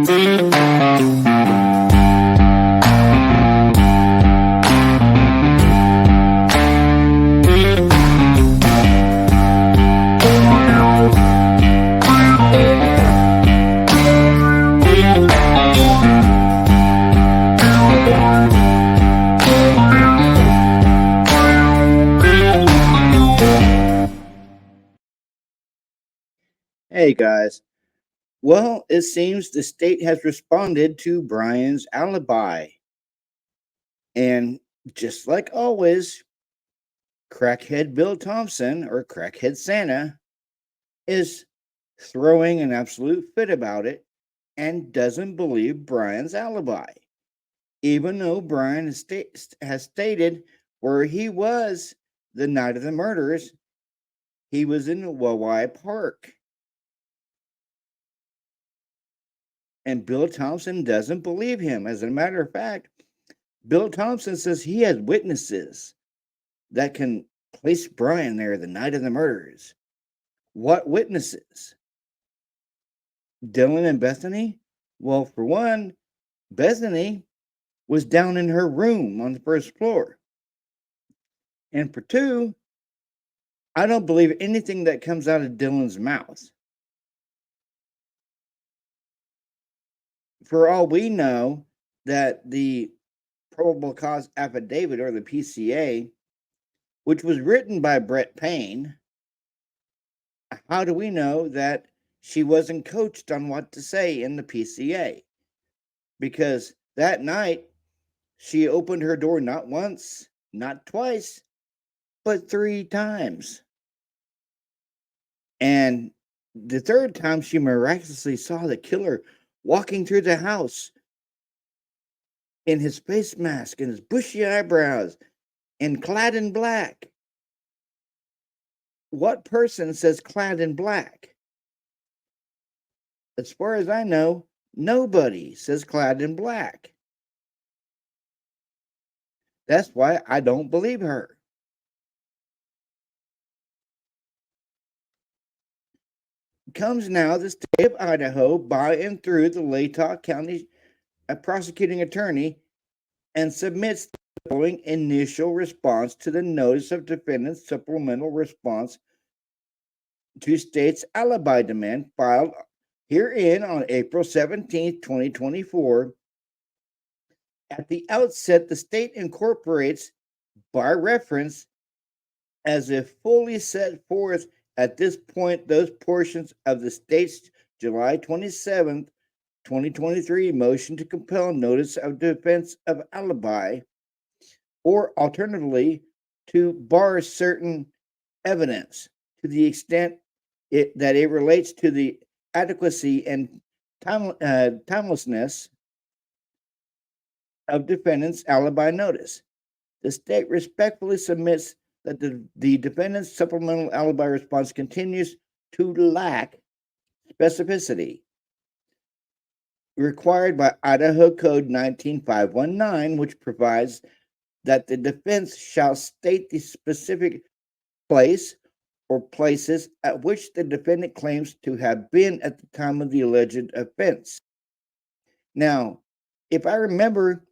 Hey guys. Well, it seems the state has responded to Bryan's alibi. And just like always, crackhead Bill Thompson, or crackhead Santa, is throwing an absolute fit about it and doesn't believe Bryan's alibi. Even though Bryan has stated where he was the night of the murders, he was in Hawaii Park. And Bill Thompson doesn't believe him. As a matter of fact, Bill Thompson says he has witnesses that can place Bryan there the night of the murders. What witnesses? Dylan and Bethany? Well, for one, Bethany was down in her room on the first floor. And for two, I don't believe anything that comes out of Dylan's mouth. For all we know, that the probable cause affidavit, or the PCA, which was written by Brett Payne, how do we know that she wasn't coached on what to say in the PCA? Because that night, she opened her door not once, not twice, but 3 times. And the third time, she miraculously saw the killer walking through the house in his face mask and his bushy eyebrows and clad in black. What person says clad in black? As far as I know, nobody says clad in black. That's why I don't believe her. Comes now the state of Idaho by and through the Latah County prosecuting attorney and submits the following initial response to the notice of defendant's supplemental response to state's alibi demand filed herein on April 17th, 2024. At the outset, the state incorporates by reference as if fully set forth at this point those portions of the state's July 27th, 2023 motion to compel notice of defense of alibi, or alternatively, to bar certain evidence to the extent that it relates to the adequacy and timelessness of defendant's alibi notice. The state respectfully submits that the defendant's supplemental alibi response continues to lack specificity required by Idaho Code 19519, which provides that the defense shall state the specific place or places at which the defendant claims to have been at the time of the alleged offense. Now, if I remember,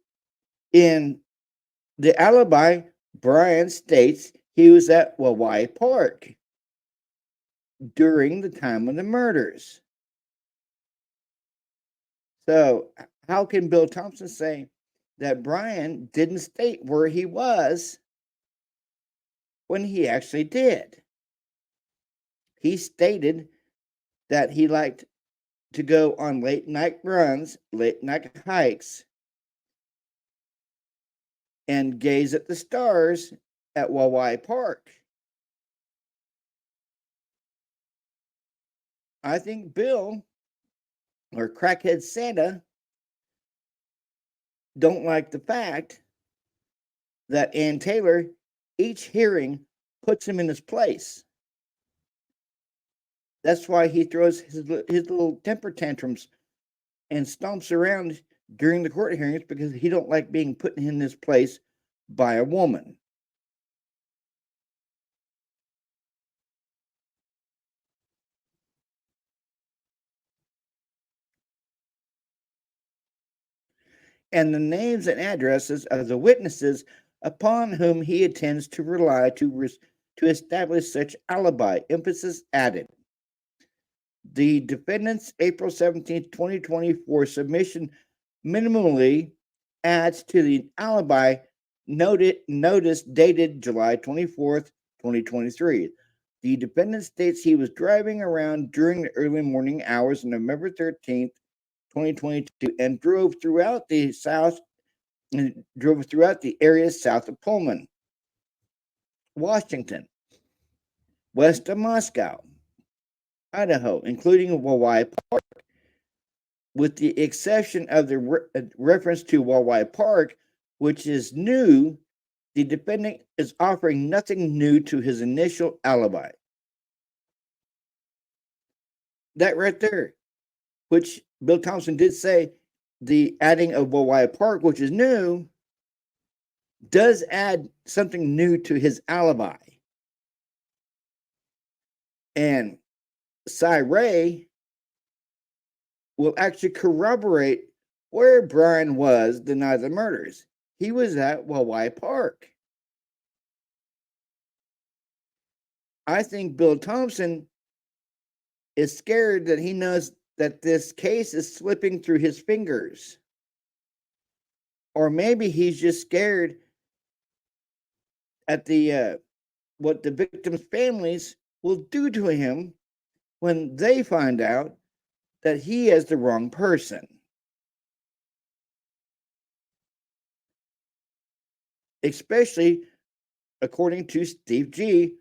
in the alibi, Bryan states he was at Hawaii Park during the time of the murders. So, how can Bill Thompson say that Bryan didn't state where he was when he actually did? He stated that he liked to go on late night runs, late night hikes, and gaze at the stars at Hawaii Park. I think Bill, or crackhead Santa, don't like the fact that Ann Taylor, each hearing, puts him in his place. That's why he throws his little temper tantrums and stomps around during the court hearings, because he don't like being put in his place by a woman. and the names and addresses of the witnesses upon whom he intends to rely to establish such alibi. Emphasis added. The defendant's April 17, 2024 submission minimally adds to the alibi notice dated July 24th, 2023. The defendant states he was driving around during the early morning hours of November 13th, 2022, and drove throughout the areas south of Pullman, Washington, west of Moscow, Idaho, including Hawaii Park. With the exception of the reference to Hawaii Park, which is new, the defendant is offering nothing new to his initial alibi. That right there, which Bill Thompson did say, the adding of Hawaii Park, which is new, does add something new to his alibi. And Cy Ray will actually corroborate where Bryan was the night of the murders. He was at Hawaii Park. I think Bill Thompson is scared that he knows that this case is slipping through his fingers. Or maybe he's just scared at the what the victims' families will do to him when they find out that he is the wrong person. Especially according to Steve G,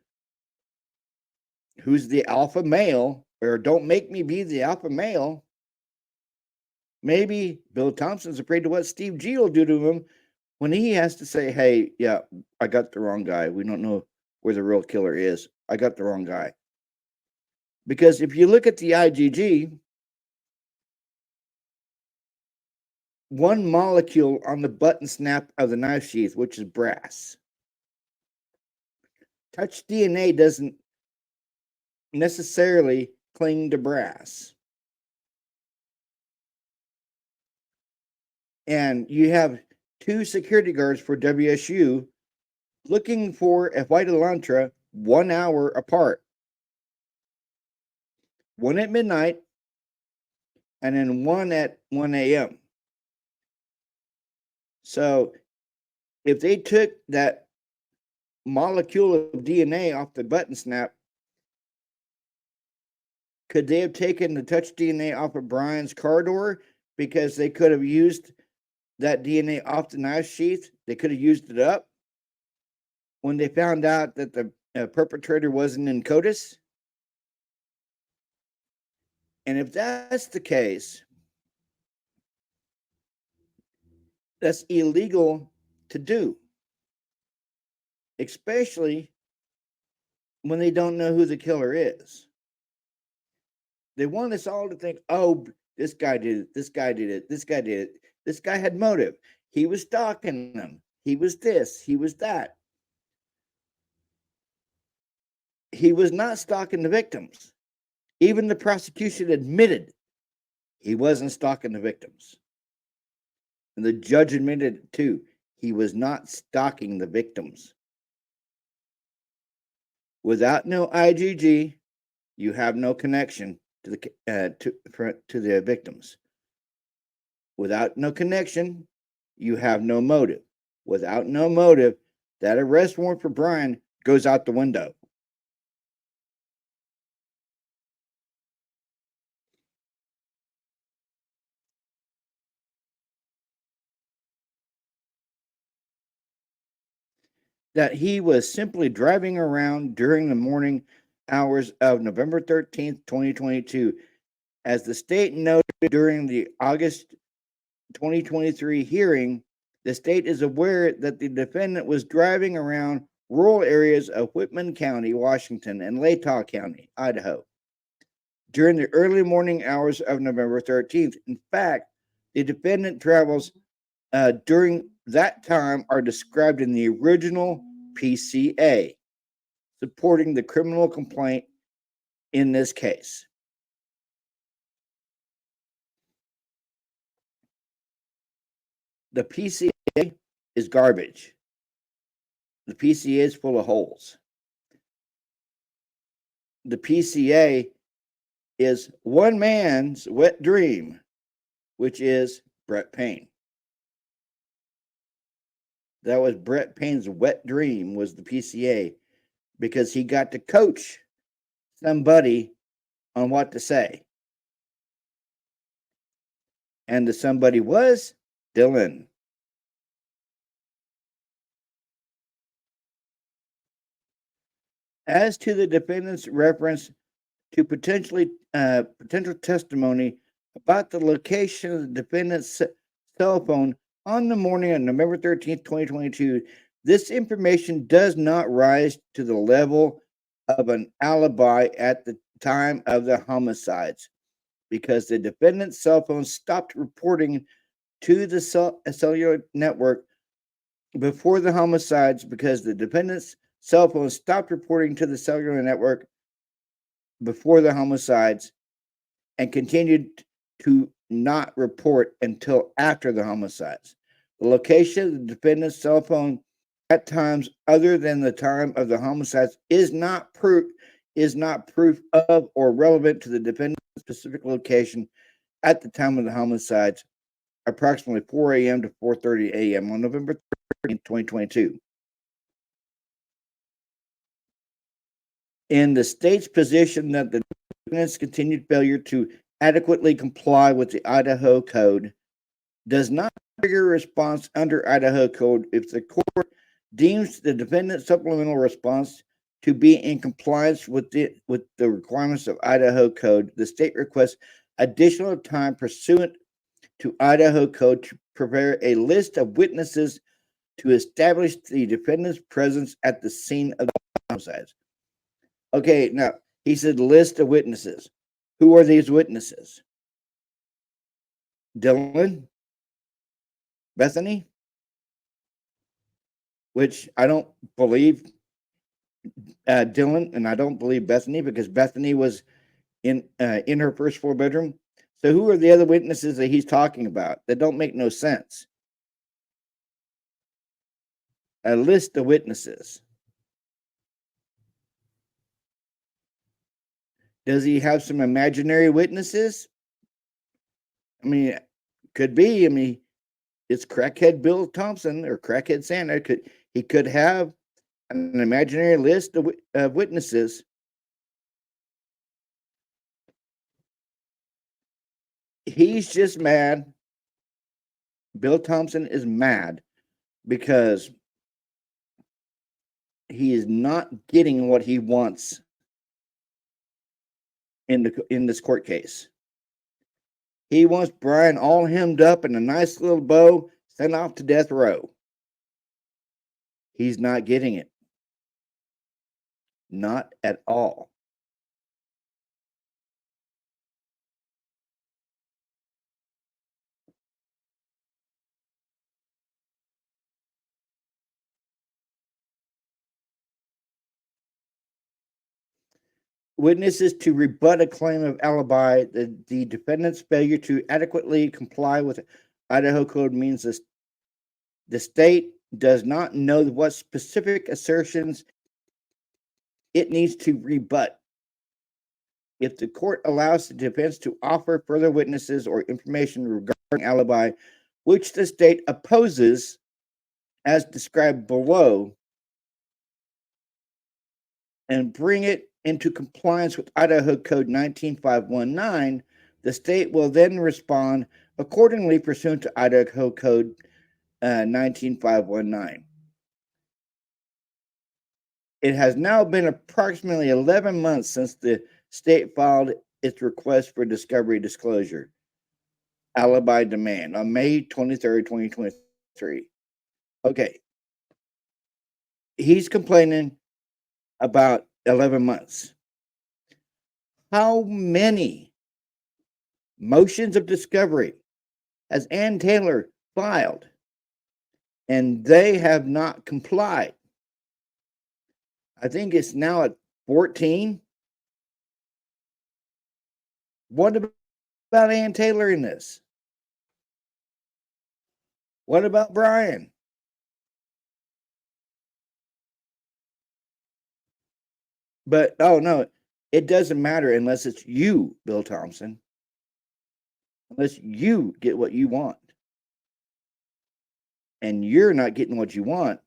who's the alpha male, or don't make me be the alpha male. Maybe Bill Thompson's afraid of what Steve G will do to him when he has to say, hey, yeah, I got the wrong guy. We don't know where the real killer is. I got the wrong guy. Because if you look at the IgG, one molecule on the button snap of the knife sheath, which is brass. Touch DNA doesn't necessarily cling to brass. And you have two security guards for WSU looking for a white Elantra 1 hour apart. One at midnight and then one at 1 a.m. So if they took that molecule of DNA off the button snap, could they have taken the touch DNA off of Bryan's car door? Because they could have used that DNA off the knife sheath. They could have used it up when they found out that the perpetrator wasn't in CODIS. And if that's the case, that's illegal to do, especially when they don't know who the killer is. They want us all to think, oh, this guy did it, this guy did it, this guy did it. This guy had motive. He was stalking them. He was this, he was that. He was not stalking the victims. Even the prosecution admitted he wasn't stalking the victims. And the judge admitted it too. He was not stalking the victims. Without no IgG, you have no connection to the victims. Without no connection, you have no motive. Without no motive, that arrest warrant for Bryan goes out the window. That he was simply driving around during the morning hours of November 13th, 2022. As the state noted during the August 2023 hearing, the state is aware that the defendant was driving around rural areas of Whitman County, Washington, and Latah County, Idaho, during the early morning hours of November 13th. In fact, the defendant travels during that time are described in the original PCA, supporting the criminal complaint in this case. The PCA is garbage. The PCA is full of holes. The PCA is one man's wet dream, which is Brett Payne. That was Brett Payne's wet dream, was the PCA, because he got to coach somebody on what to say. And the somebody was Dylan. As to the defendant's reference to potential testimony about the location of the defendant's cell phone on the morning of November 13th, 2022, this information does not rise to the level of an alibi at the time of the homicides, because the defendant's cell phone stopped reporting to the cellular network before the homicides, because the defendant's cell phone stopped reporting to the cellular network before the homicides and continued to not report until after the homicides. The location of the defendant's cell phone at times other than the time of the homicides is not proof of or relevant to the defendant's specific location at the time of the homicides, approximately 4 a.m. to 4:30 a.m. on November 13th, 2022. In the state's position that the defendant's continued failure to adequately comply with the Idaho Code does not trigger a response under Idaho Code if the court deems the defendant's supplemental response to be in compliance with the requirements of Idaho Code, the state requests additional time pursuant to Idaho Code to prepare a list of witnesses to establish the defendant's presence at the scene of the homicides. Okay, now he said list of witnesses. Who are these witnesses? Dylan, Bethany, which I don't believe Dylan, and I don't believe Bethany, because Bethany was in her first floor bedroom. So who are the other witnesses that he's talking about? That don't make no sense. A list of witnesses. Does he have some imaginary witnesses? I mean, could be. I mean, it's crackhead Bill Thompson or crackhead Santa. He could have an imaginary list of witnesses. He's just mad. Bill Thompson is mad because he is not getting what he wants in this court case. He wants Bryan all hemmed up in a nice little bow, sent off to death row. He's not getting it. Not at all. Witnesses to rebut a claim of alibi. The defendant's failure to adequately comply with Idaho Code means the state does not know what specific assertions it needs to rebut. If the court allows the defense to offer further witnesses or information regarding alibi, which the state opposes, as described below, and bring it into compliance with Idaho Code 19519, the state will then respond accordingly pursuant to Idaho Code 19519. It has now been approximately 11 months since the state filed its request for discovery disclosure alibi demand on May 23rd, 2023. Okay. He's complaining about 11 months. How many motions of discovery has Ann Taylor filed? And they have not complied. I think it's now at 14. What about Ann Taylor in this? What about Bryan? But oh no, it doesn't matter unless it's you, Bill Thompson. Unless you get what you want. And you're not getting what you want,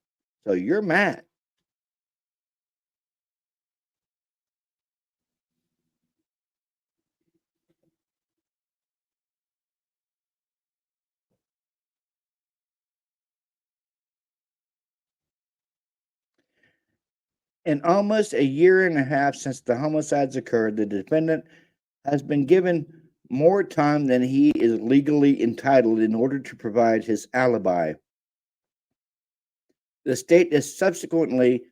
so you're mad. In almost a year and a half since the homicides occurred, the defendant has been given more time than he is legally entitled in order to provide his alibi. The state is subsequently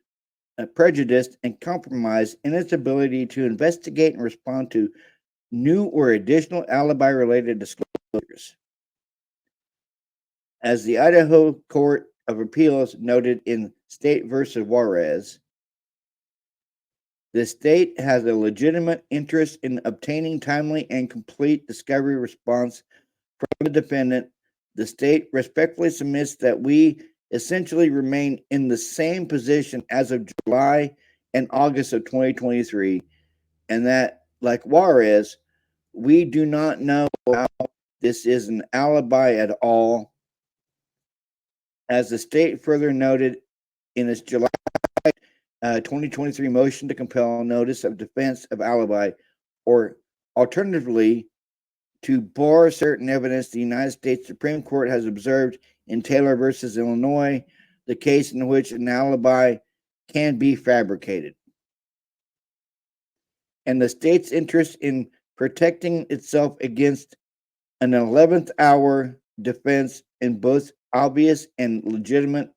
prejudiced and compromised in its ability to investigate and respond to new or additional alibi related disclosures. As the Idaho Court of Appeals noted in State versus Juarez, the state has a legitimate interest in obtaining timely and complete discovery response from the defendant. The state respectfully submits that we essentially remain in the same position as of July and August of 2023, and that, like Juarez, we do not know how this is an alibi at all. As the state further noted in its July 2023 motion to compel notice of defense of alibi, or alternatively, to bar certain evidence, the United States Supreme Court has observed in Taylor versus Illinois, the case in which an alibi can be fabricated. And the state's interest in protecting itself against an 11th hour defense in both obvious and legitimate.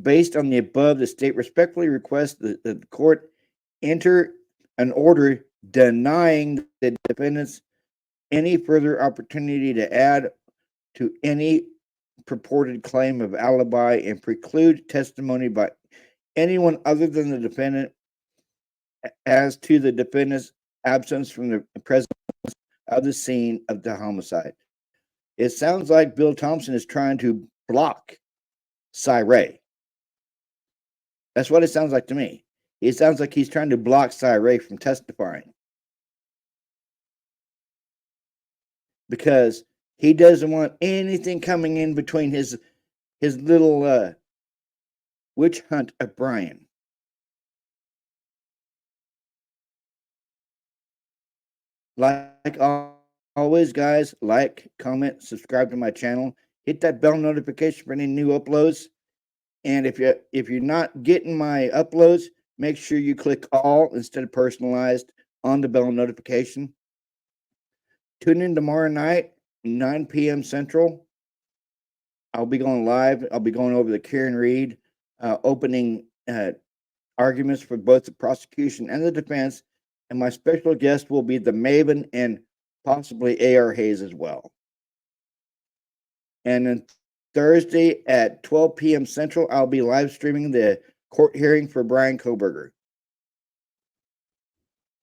Based on the above, the state respectfully requests that the court enter an order denying the defendants any further opportunity to add to any purported claim of alibi and preclude testimony by anyone other than the defendant as to the defendant's absence from the presence of the scene of the homicide. It sounds like Bill Thompson is trying to block Cy Ray. That's what it sounds like to me. It sounds like he's trying to block Cy Ray from testifying because he doesn't want anything coming in between his little witch hunt of Bryan. Like always, guys, like, comment, subscribe to my channel, hit that bell notification for any new uploads. And if you're not getting my uploads, make sure you click all instead of personalized on the bell notification. Tune in tomorrow night, 9 p.m. Central. I'll be going live. I'll be going over the Karen Reed opening arguments for both the prosecution and the defense. And my special guest will be the Maven and possibly A.R. Hayes as well. And then Thursday at 12 p.m. Central, I'll be live streaming the court hearing for Bryan Kohberger.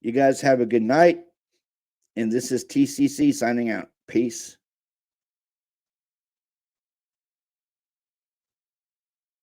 You guys have a good night. And this is TCC signing out. Peace.